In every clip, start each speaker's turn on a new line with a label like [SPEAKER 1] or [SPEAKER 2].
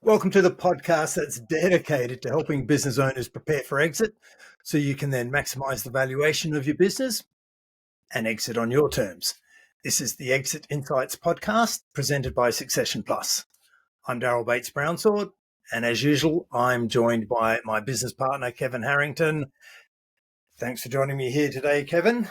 [SPEAKER 1] Welcome to the podcast that's dedicated to helping business owners prepare for exit so you can then maximize the valuation of your business and exit on your terms. This is the Exit Insights podcast presented by Succession Plus. I'm Darryl Bates-Brownsword, and as usual, I'm joined by my business partner, Kevin Harrington. Thanks for joining me here today, Kevin.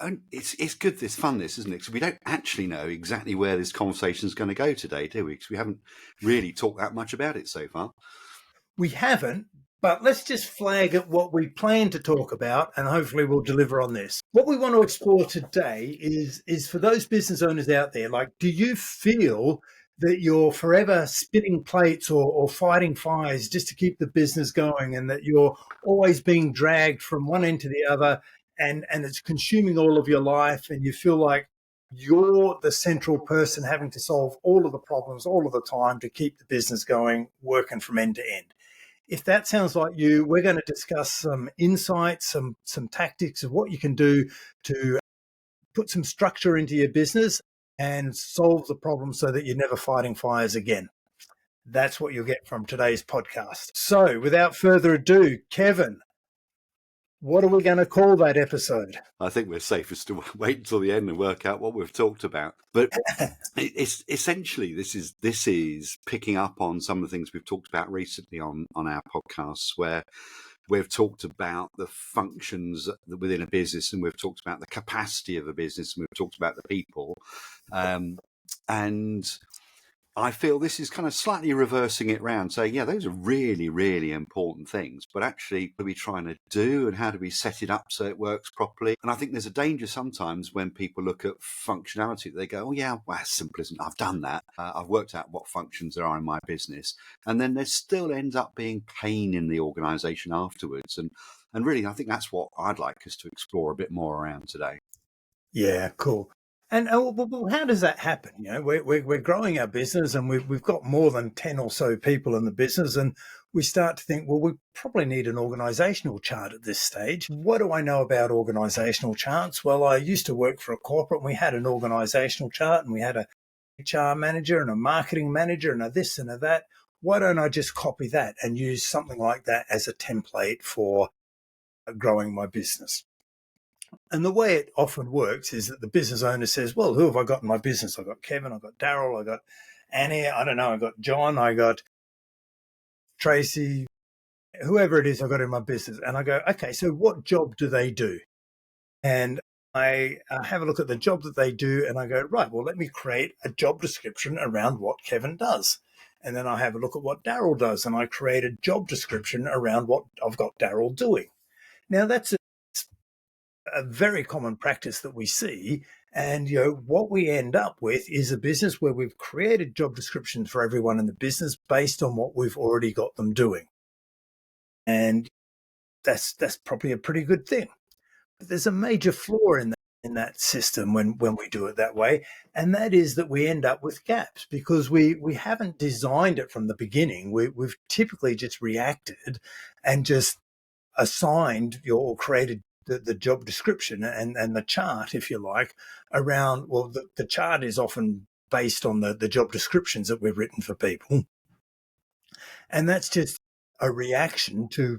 [SPEAKER 2] And it's good, this fun, isn't it? Because we don't actually know exactly where this conversation is going to go today, do we? Because we haven't really talked that much about it so far.
[SPEAKER 1] We haven't, but let's just flag at what we plan to talk about, and hopefully we'll deliver on this. What we want to explore today is for those business owners out there, like, do you feel that you're forever spinning plates or fighting fires just to keep the business going, and that you're always being dragged from one end to the other, and it's consuming all of your life, and you feel like you're the central person having to solve all of the problems all of the time to keep the business going, working from end to end? If that sounds like you, we're going to discuss some insights, some tactics of what you can do to put some structure into your business and solve the problem so that you're never fighting fires again. That's what you'll get from today's podcast. So without further ado, Kevin, what are we going to call that episode?
[SPEAKER 2] I think we're safest to wait until the end and work out what we've talked about. But it's essentially, this is picking up on some of the things we've talked about recently on our podcasts, where we've talked about the functions within a business, and we've talked about the capacity of a business, and we've talked about the people. And I feel this is kind of slightly reversing it round, saying, yeah, those are really, really important things, but actually, what are we trying to do, and how do we set it up so it works properly? And I think there's a danger sometimes when people look at functionality, they go, oh yeah, well, it's simple, isn't it? I've done that. I've worked out what functions there are in my business. And then there still ends up being pain in the organisation afterwards. And really, I think that's what I'd like us to explore a bit more around today.
[SPEAKER 1] Yeah, cool. And well, how does that happen? You know, we're growing our business, and we've got more than 10 or so people in the business, and we start to think, well, we probably need an organizational chart at this stage. What do I know about organizational charts? Well, I used to work for a corporate, and we had an organizational chart, and we had a HR manager and a marketing manager and a this and a that. Why don't I just copy that and use something like that as a template for growing my business? And the way it often works is that the business owner says, well, who have I got in my business? I've got Kevin, I've got Darryl, I've got Annie, I don't know, I've got John, I got Tracy, whoever it is I've got in my business. And I go, okay, so what job do they do? And I have a look at the job that they do, and I go, right, well, let me create a job description around what Kevin does. And then I have a look at what Darryl does, and I create a job description around what I've got Darryl doing. Now, that's a very common practice that we see. And, you know, what we end up with is a business where we've created job descriptions for everyone in the business based on what we've already got them doing. And that's probably a pretty good thing. But there's a major flaw in that system when we do it that way. And that is that we end up with gaps because we haven't designed it from the beginning. We've typically just reacted and just assigned or created the job description and the chart, if you like, around, well, the chart is often based on the job descriptions that we've written for people. And that's just a reaction to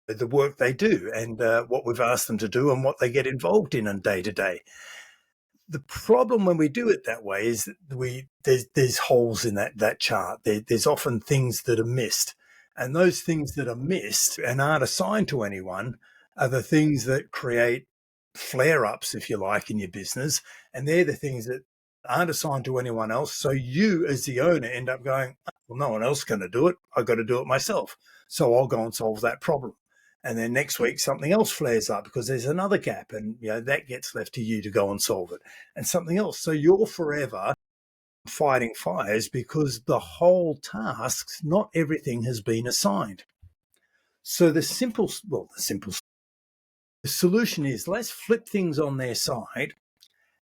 [SPEAKER 1] the work they do and what we've asked them to do and what they get involved in on day to day. The problem when we do it that way is that there's holes in that chart. There's often things that are missed. And those things that are missed and aren't assigned to anyone are the things that create flare-ups, if you like, in your business. And they're the things that aren't assigned to anyone else. So you, as the owner, end up going, well, no one else is going to do it. I've got to do it myself. So I'll go and solve that problem. And then next week, something else flares up because there's another gap. And, you know, that gets left to you to go and solve it. And something else. So you're forever fighting fires because the whole tasks, not everything has been assigned. So the solution is let's flip things on their side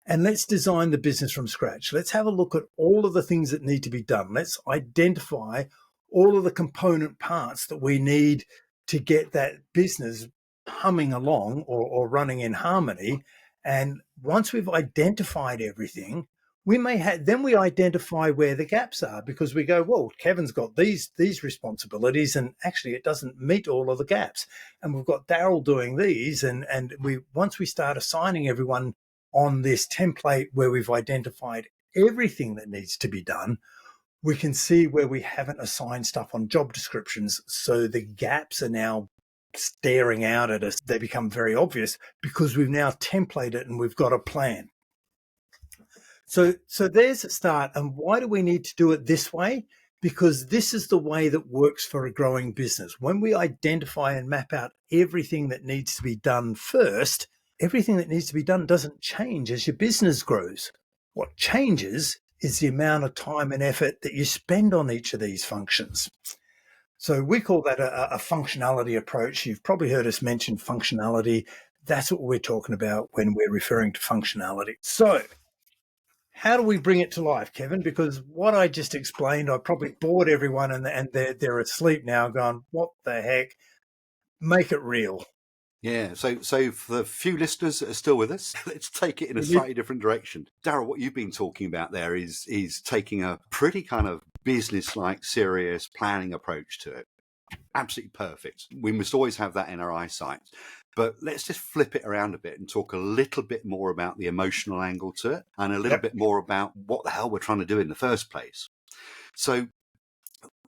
[SPEAKER 1] and let's design the business from scratch. Let's have a look at all of the things that need to be done. Let's identify all of the component parts that we need to get that business humming along or running in harmony. And once we've identified everything, then we identify where the gaps are, because we go, well, Kevin's got these responsibilities, and actually it doesn't meet all of the gaps. And we've got Darryl doing these, and we once we start assigning everyone on this template where we've identified everything that needs to be done, we can see where we haven't assigned stuff on job descriptions. So the gaps are now staring out at us. They become very obvious because we've now templated it and we've got a plan. So there's a start. And why do we need to do it this way? Because this is the way that works for a growing business. When we identify and map out everything that needs to be done first, everything that needs to be done doesn't change as your business grows. What changes is the amount of time and effort that you spend on each of these functions. So we call that a functionality approach. You've probably heard us mention functionality. That's what we're talking about when we're referring to functionality. So how do we bring it to life, Kevin? Because what I just explained, I probably bored everyone, and they're asleep now going, what the heck? Make it real.
[SPEAKER 2] Yeah, so for the few listeners that are still with us, let's take it in a slightly different direction. Darryl, what you've been talking about there is taking a pretty kind of business-like, serious planning approach to it. Absolutely perfect. We must always have that in our eyesight. But let's just flip it around a bit and talk a little bit more about the emotional angle to it, and a little bit more about what the hell we're trying to do in the first place. So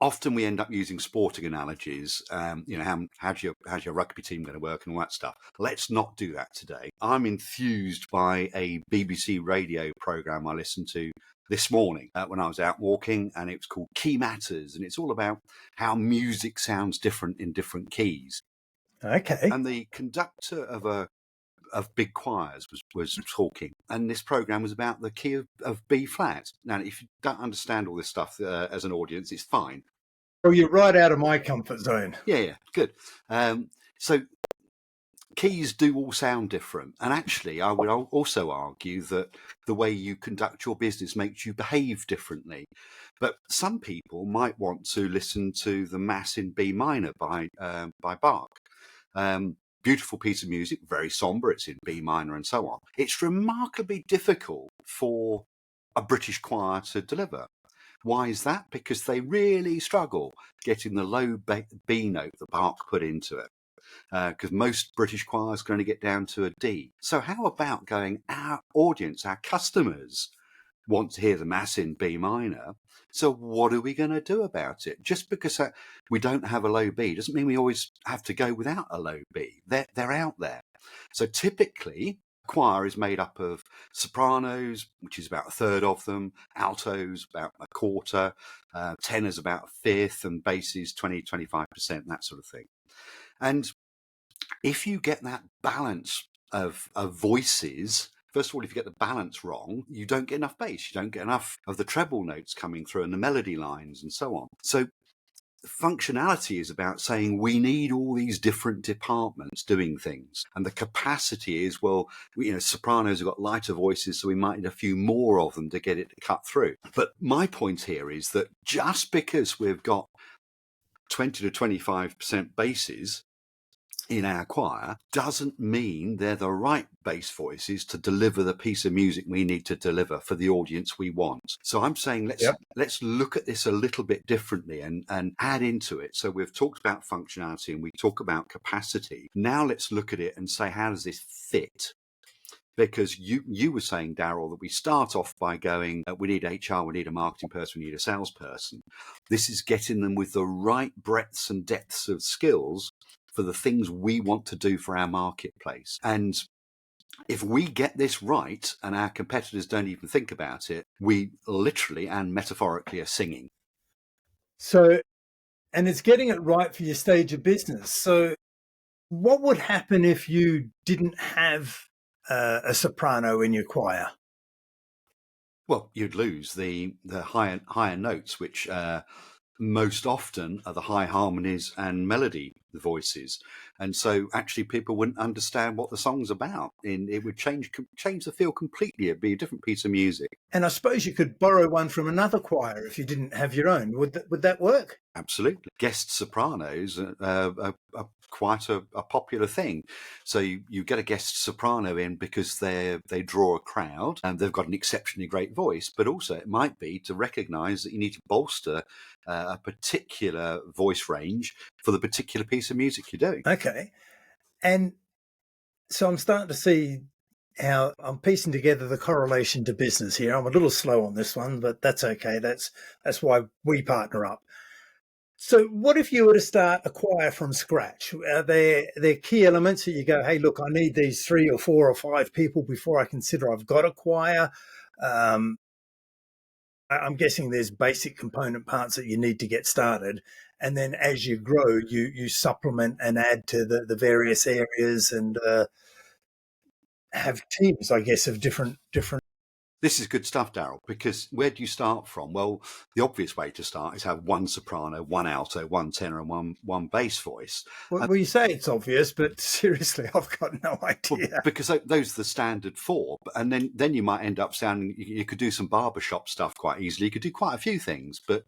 [SPEAKER 2] often we end up using sporting analogies. How's your rugby team going to work and all that stuff. Let's not do that today. I'm enthused by a BBC radio program I listened to this morning when I was out walking, and it was called Key Matters, and it's all about how music sounds different in different keys.
[SPEAKER 1] Okay.
[SPEAKER 2] And the conductor of big choirs was talking, and this program was about the key of B flat. Now, if you don't understand all this stuff as an audience, it's fine.
[SPEAKER 1] Well, you're right out of my comfort zone.
[SPEAKER 2] Yeah, good. So keys do all sound different, and actually I would also argue that the way you conduct your business makes you behave differently. But some people might want to listen to the Mass in B minor by Bach. Beautiful piece of music, very somber, it's in B minor and so on. It's remarkably difficult for a British choir to deliver. Why is that? Because they really struggle getting the low B note that Bach put into it. Because most British choirs can only get down to a D. So how about going, our audience, our customers want to hear the Mass in B minor. So what are we going to do about it? Just because we don't have a low B doesn't mean we always have to go without a low B. They're out there. So typically, choir is made up of sopranos, which is about a third of them, altos about a quarter, tenors about a fifth, and basses 20-25%, that sort of thing. And if you get that balance of voices, first of all, if you get the balance wrong, you don't get enough bass. You don't get enough of the treble notes coming through and the melody lines and so on. So functionality is about saying we need all these different departments doing things. And the capacity is, well, sopranos have got lighter voices, so we might need a few more of them to get it to cut through. But my point here is that just because we've got 20-25% basses in our choir doesn't mean they're the right bass voices to deliver the piece of music we need to deliver for the audience we want. So I'm saying let's look at this a little bit differently and add into it. So we've talked about functionality and we talk about capacity. Now let's look at it and say, how does this fit? Because you were saying, Darryl, that we start off by going, we need HR, we need a marketing person, we need a salesperson. This is getting them with the right breadths and depths of skills for the things we want to do for our marketplace. And if we get this right and our competitors don't even think about it, we literally and metaphorically are singing.
[SPEAKER 1] So, and it's getting it right for your stage of business. So what would happen if you didn't have a soprano in your choir?
[SPEAKER 2] Well, you'd lose the higher notes, which most often are the high harmonies and melody the voices, and so actually people wouldn't understand what the song's about. It would change the feel completely. It'd be a different piece of music.
[SPEAKER 1] And I suppose you could borrow one from another choir if you didn't have your own. Would that work?
[SPEAKER 2] Absolutely. Guest sopranos are quite a popular thing. So you get a guest soprano in because they draw a crowd and they've got an exceptionally great voice, but also it might be to recognise that you need to bolster a particular voice range for the particular piece of music you're doing.
[SPEAKER 1] Okay. And so I'm starting to see how I'm piecing together the correlation to business here. I'm a little slow on this one, but that's okay. That's why we partner up. So what if you were to start a choir from scratch? Are there key elements that you go, hey, look, I need these 3 or 4 or 5 people before I consider I've got a choir? I'm guessing there's basic component parts that you need to get started. And then as you grow, you supplement and add to the various areas and have teams, I guess, of different.
[SPEAKER 2] This is good stuff, Darryl, because where do you start from? Well, the obvious way to start is have one soprano, one alto, one tenor, and one bass voice.
[SPEAKER 1] Well, you say it's obvious, but seriously, I've got no idea.
[SPEAKER 2] Well, because those are the standard 4, and then you might end up sounding. You could do some barbershop stuff quite easily. You could do quite a few things, but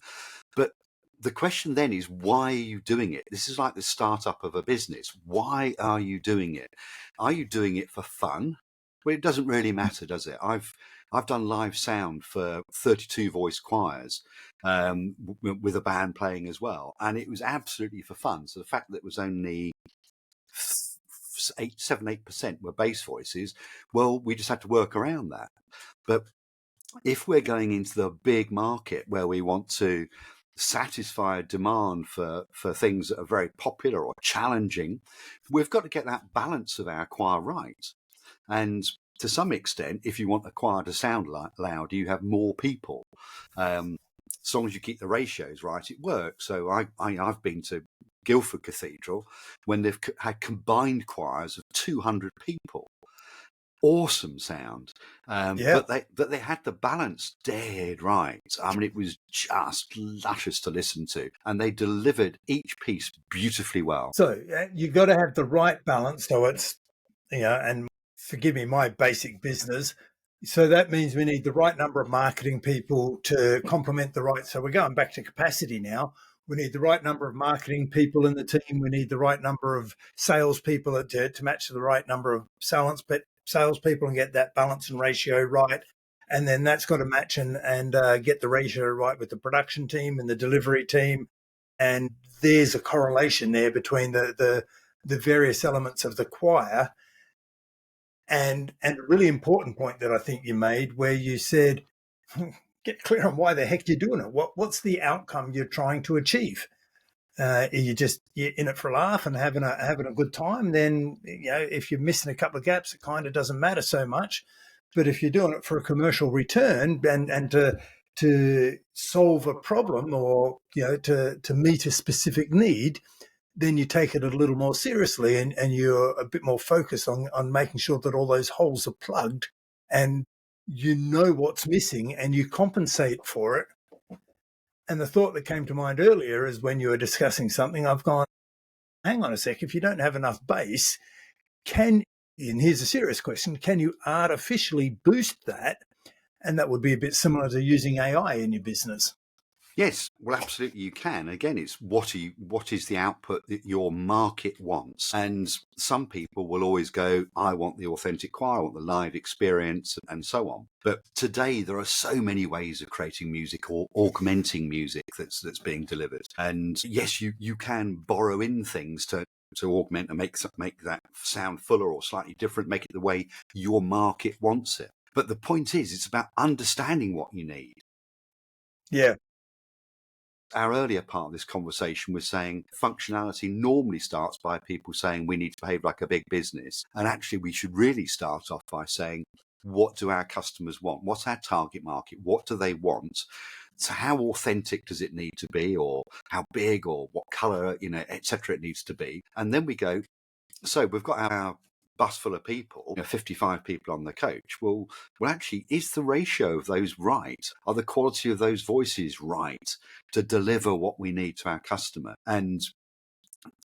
[SPEAKER 2] the question then is, why are you doing it? This is like the startup of a business. Why are you doing it? Are you doing it for fun? Well, it doesn't really matter, does it? I've done live sound for 32 voice choirs with a band playing as well, and it was absolutely for fun. So the fact that it was only 8% were bass voices, well, we just had to work around that. But if we're going into the big market where we want to satisfy a demand for things that are very popular or challenging, we've got to get that balance of our choir right. And to some extent, if you want a choir to sound loud, you have more people. As long as you keep the ratios right, it works. So I've been to Guildford Cathedral when they've had combined choirs of 200 people. Awesome sound, but they had the balance dead right. I mean, it was just luscious to listen to, and they delivered each piece beautifully well.
[SPEAKER 1] So you've got to have the right balance. So it's, and forgive me, my basic business. So that means we need the right number of marketing people to complement the right. So we're going back to capacity now. We need the right number of marketing people in the team. We need the right number of salespeople to match the right number of salespeople and get that balance and ratio right. And then that's got to match and get the ratio right with the production team and the delivery team. And there's a correlation there between the various elements of the choir. And a really important point that I think you made, where you said, get clear on why the heck you're doing it. What's the outcome you're trying to achieve? You're in it for a laugh and having a good time. Then if you're missing a couple of gaps, it kind of doesn't matter so much. But if you're doing it for a commercial return and to solve a problem or to meet a specific need, then you take it a little more seriously and you're a bit more focused on making sure that all those holes are plugged and you know what's missing and you compensate for it. And the thought that came to mind earlier is when you were discussing something, I've gone, hang on a sec, if you don't have enough bass, and here's a serious question, can you artificially boost that? And that would be a bit similar to using AI in your business.
[SPEAKER 2] Yes, well, absolutely you can. Again, it's what is the output that your market wants. And some people will always go, I want the authentic choir, I want the live experience, and so on. But today there are so many ways of creating music or augmenting music that's being delivered. And yes, you can borrow in things to augment and make that sound fuller or slightly different, make it the way your market wants it. But the point is, it's about understanding what you need.
[SPEAKER 1] Yeah.
[SPEAKER 2] Our earlier part of this conversation was saying functionality normally starts by people saying we need to behave like a big business. And actually, we should really start off by saying, what do our customers want? What's our target market? What do they want? So how authentic does it need to be, or how big, or what color, et cetera, it needs to be? And then we go, so we've got our bus full of people, 55 people on the coach. Well, actually, is the ratio of those right? Are the quality of those voices right to deliver what we need to our customer? And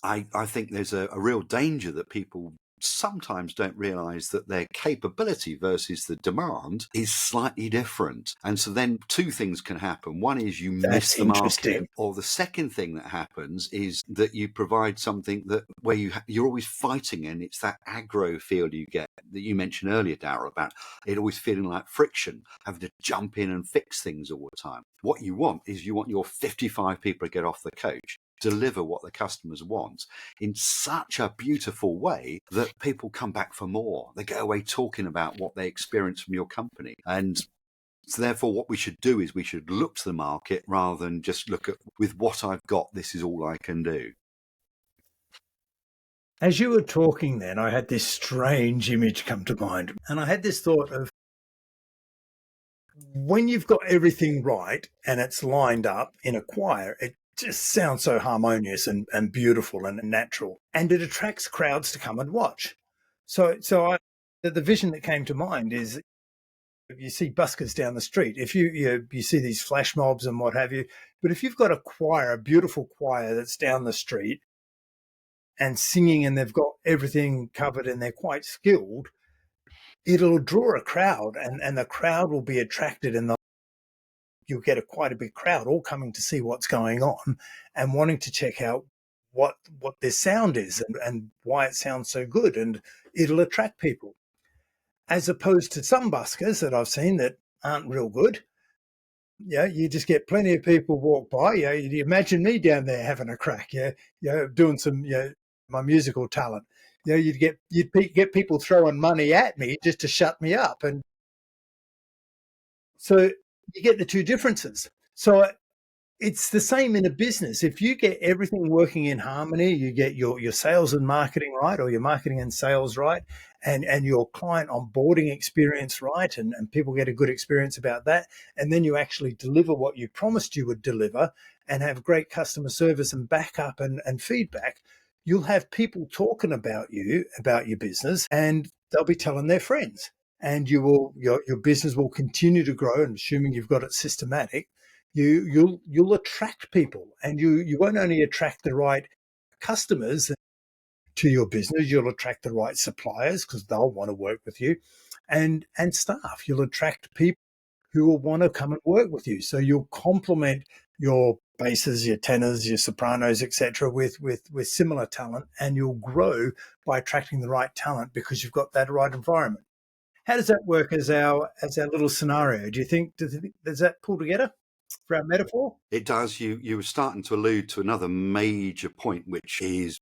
[SPEAKER 2] I think there's a real danger that people sometimes don't realize that their capability versus the demand is slightly different. And so then two things can happen. One is you miss
[SPEAKER 1] That's
[SPEAKER 2] the market,
[SPEAKER 1] interesting.
[SPEAKER 2] or the second thing that happens is that you provide something that where you're always fighting, and it's that aggro feel you get that you mentioned earlier, Darryl, about it always feeling like friction, having to jump in and fix things all the time. What you want is you want your 55 people to get off the coach, deliver what the customers want in such a beautiful way that people come back for more. They go away talking about what they experience from your company. And so therefore what we should do is we should look to the market rather than just look at, with what I've got, this is all I can do.
[SPEAKER 1] As you were talking then, I had this strange image come to mind. And I had this thought of when you've got everything right and it's lined up in a choir, it just sounds so harmonious and beautiful and natural. And it attracts crowds to come and watch. The vision that came to mind is you see buskers down the street. If you see these flash mobs and what have you, but if you've got a choir, a beautiful choir that's down the street and singing and they've got everything covered and they're quite skilled, it'll draw a crowd and the crowd will be attracted and you'll get quite a big crowd all coming to see what's going on and wanting to check out what their sound is and why it sounds so good, and it'll attract people. As opposed to some buskers that I've seen that aren't real good. Yeah, you just get plenty of people walk by. Yeah, you imagine me down there having a crack. Yeah, doing some my musical talent. You'd get people throwing money at me just to shut me up, and so you get the two differences. So it's the same in a business. If you get everything working in harmony, you get your sales and marketing right, or your marketing and sales right, and your client onboarding experience right, and people get a good experience about that, and then you actually deliver what you promised you would deliver and have great customer service and backup and feedback, you'll have people talking about you, about your business, and they'll be telling their friends. And your business will continue to grow, and assuming you've got it systematic, you'll attract people, and you won't only attract the right customers to your business, you'll attract the right suppliers because they'll want to work with you, and staff. You'll attract people who will want to come and work with you. So you'll complement your basses, your tenors, your sopranos, etc., with similar talent, and you'll grow by attracting the right talent because you've got that right environment. How does that work as our little scenario? Do you think does that pull together for our metaphor?
[SPEAKER 2] It does. You were starting to allude to another major point, which is,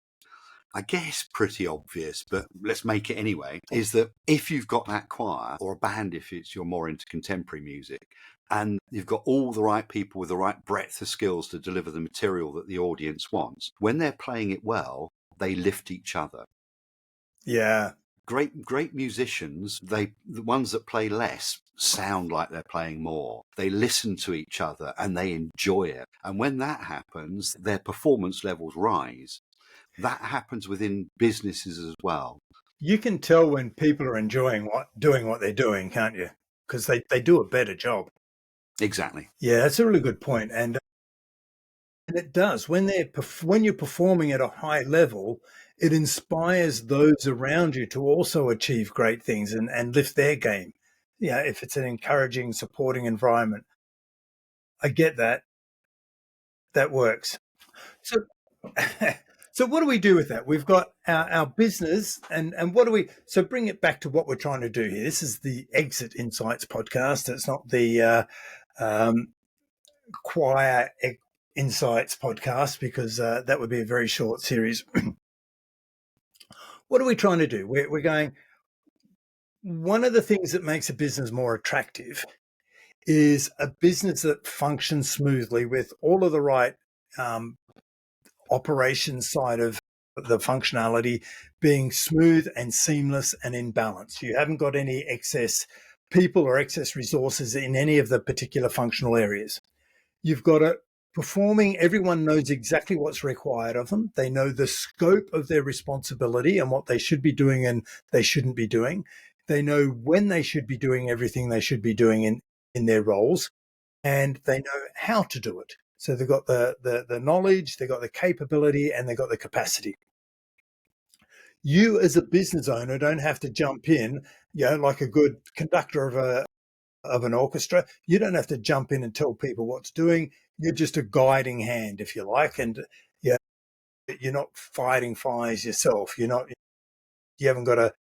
[SPEAKER 2] I guess, pretty obvious, but let's make it anyway, is that if you've got that choir, or a band if you're more into contemporary music, and you've got all the right people with the right breadth of skills to deliver the material that the audience wants, when they're playing it well, they lift each other.
[SPEAKER 1] Yeah.
[SPEAKER 2] Great musicians, the ones that play less sound like they're playing more. They listen to each other and they enjoy it. And when that happens, their performance levels rise. That happens within businesses as well.
[SPEAKER 1] You can tell when people are enjoying doing what they're doing, can't you? Because they do a better job.
[SPEAKER 2] Exactly.
[SPEAKER 1] Yeah, that's a really good point. And it does. When you're performing at a high level, it inspires those around you to also achieve great things and lift their game. Yeah, if it's an encouraging, supporting environment. I get that. That works. So so what do we do with that? We've got our business and what do we, so bring it back to what we're trying to do here. This is the Exit Insights podcast. It's not the Choir Insights podcast because that would be a very short series. What are we trying to do? We're going, one of the things that makes a business more attractive is a business that functions smoothly with all of the right operations side of the functionality being smooth and seamless and in balance. You haven't got any excess people or excess resources in any of the particular functional areas. You've got it performing, everyone knows exactly what's required of them. They know the scope of their responsibility and what they should be doing and they shouldn't be doing. They know when they should be doing everything they should be doing in their roles, and they know how to do it. So they've got the knowledge, they've got the capability, and they've got the capacity. You as a business owner don't have to jump in, like a good conductor of an orchestra. You don't have to jump in and tell people what to doing. You're just a guiding hand, if you like, and you're not fighting fires yourself. You haven't got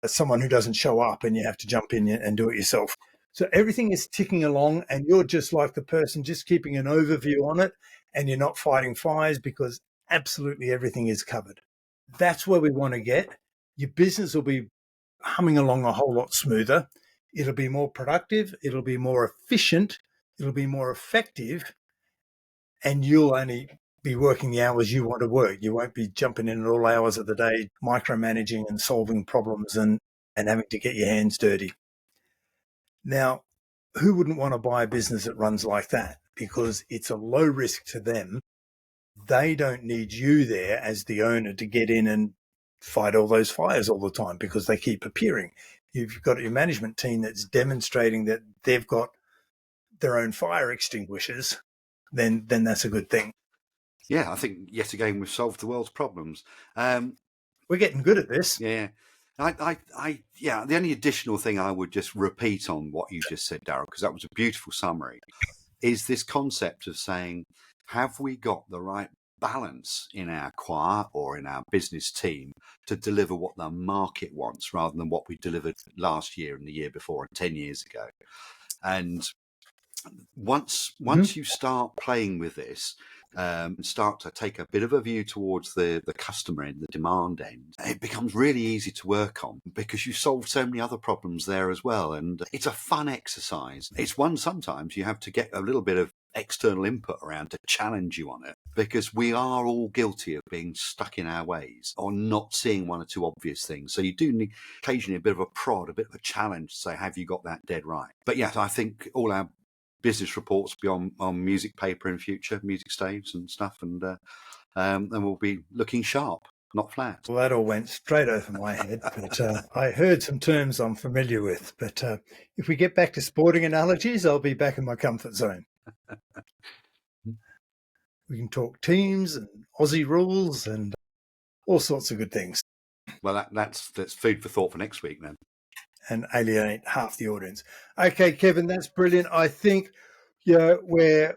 [SPEAKER 1] someone who doesn't show up and you have to jump in and do it yourself. So everything is ticking along, and you're just like the person just keeping an overview on it, and you're not fighting fires because absolutely everything is covered. That's where we want to get. Your business will be humming along a whole lot smoother. It'll be more productive. It'll be more efficient. It'll be more effective. And you'll only be working the hours you want to work. You won't be jumping in at all hours of the day, micromanaging and solving problems and having to get your hands dirty. Now, who wouldn't want to buy a business that runs like that? Because it's a low risk to them. They don't need you there as the owner to get in and fight all those fires all the time because they keep appearing. You've got your management team that's demonstrating that they've got their own fire extinguishers, then that's a good thing.
[SPEAKER 2] Yeah, I think yet again we've solved the world's problems.
[SPEAKER 1] We're getting good at this.
[SPEAKER 2] Yeah. The only additional thing I would just repeat on what you just said, Darryl, because that was a beautiful summary, is this concept of saying, have we got the right balance in our choir or in our business team to deliver what the market wants rather than what we delivered last year and the year before and 10 years ago? And once you start playing with this, and start to take a bit of a view towards the customer end, the demand end, it becomes really easy to work on because you solve so many other problems there as well. And it's a fun exercise. It's one sometimes you have to get a little bit of external input around to challenge you on it, because we are all guilty of being stuck in our ways or not seeing one or two obvious things. So you do need occasionally a bit of a prod, a bit of a challenge to say, have you got that dead right? But yes, I think all our business reports be on music paper in future, music staves and stuff, and we'll be looking sharp, not flat.
[SPEAKER 1] Well, that all went straight over my head, but I heard some terms I'm familiar with. But if we get back to sporting analogies, I'll be back in my comfort zone. We can talk teams and Aussie rules and all sorts of good things.
[SPEAKER 2] Well, that's food for thought for next week then.
[SPEAKER 1] And alienate half the audience. Okay, Kevin, that's brilliant. I think we're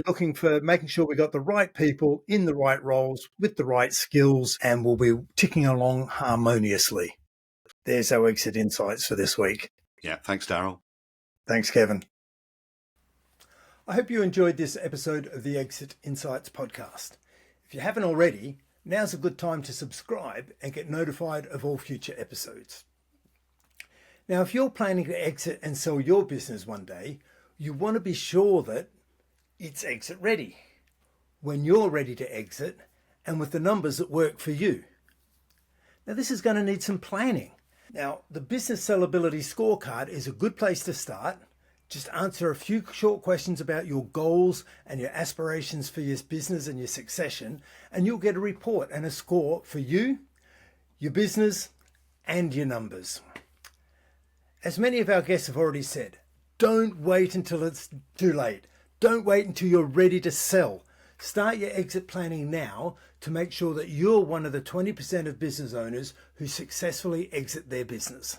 [SPEAKER 1] looking for making sure we got the right people in the right roles with the right skills, and we'll be ticking along harmoniously. There's our exit insights for this week.
[SPEAKER 2] Yeah, thanks, Darryl.
[SPEAKER 1] Thanks, Kevin. I hope you enjoyed this episode of the Exit Insights podcast. If you haven't already, now's a good time to subscribe and get notified of all future episodes. Now, if you're planning to exit and sell your business one day, you want to be sure that it's exit ready when you're ready to exit and with the numbers that work for you. Now, this is going to need some planning. Now, the Business Sellability Scorecard is a good place to start. Just answer a few short questions about your goals and your aspirations for your business and your succession, and you'll get a report and a score for you, your business, and your numbers. As many of our guests have already said, don't wait until it's too late. Don't wait until you're ready to sell. Start your exit planning now to make sure that you're one of the 20% of business owners who successfully exit their business.